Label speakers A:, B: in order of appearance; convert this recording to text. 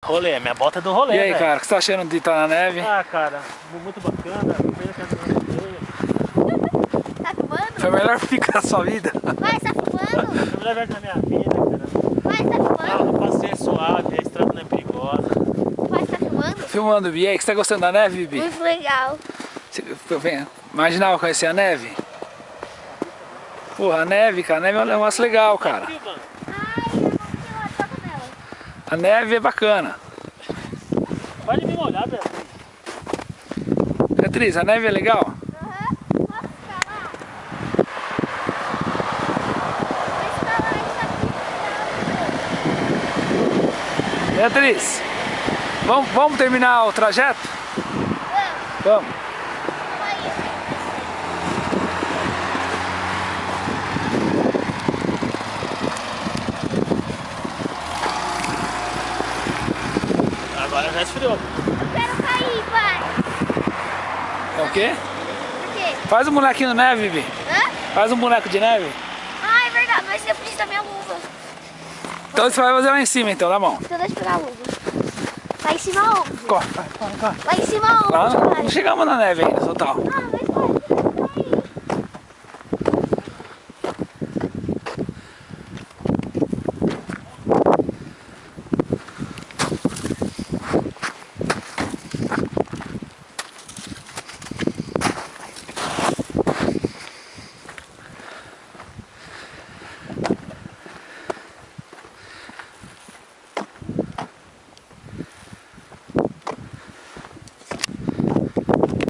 A: Rolê, minha bota é do rolê,
B: E aí,
A: velho.
B: cara, o que você tá achando de estar na neve?
A: Ah, cara, muito bacana. Pena que a minha
C: Tá filmando?
B: Foi a melhor pica da sua vida.
C: Vai, tá filmando?
A: Foi a melhor vez da minha vida, cara.
C: Vai, tá
A: Ah,
C: filmando?
A: o passeio é suave, a estrada não é perigosa.
C: Vai, tá filmando?
B: Filmando, Bibi. E aí, que você tá gostando da neve, Bibi?
C: Muito legal.
B: Imaginava conhecer a neve? Porra, a neve, cara, a neve é um negócio legal, cara.
A: Filmando.
C: Ai, eu vou tirar a foto dela.
B: A neve é bacana.
A: Pode me molhar, Beatriz.
B: Beatriz, a neve é legal?
C: Aham. Posso ficar lá? Vou ficar lá e tá
B: Beatriz, vamos terminar o trajeto? Vamos.
C: Vai.
A: Agora já esfriou.
C: Eu quero cair, pai.
B: É o quê?
C: Por quê?
B: Faz um bonequinho de neve, Bibi.
C: Hã?
B: Faz um boneco de neve.
C: Ah, é verdade, mas eu preciso da minha luva.
B: Então você vai fazer lá em cima, então, tá bom?
C: Então deixa eu pegar a luva. Lá em cima onde?
B: Corre, corre, corre.
C: Lá em cima onde,
B: Lá
C: pai?
B: não chegamos na neve ainda, total.
C: Ah, mas vai.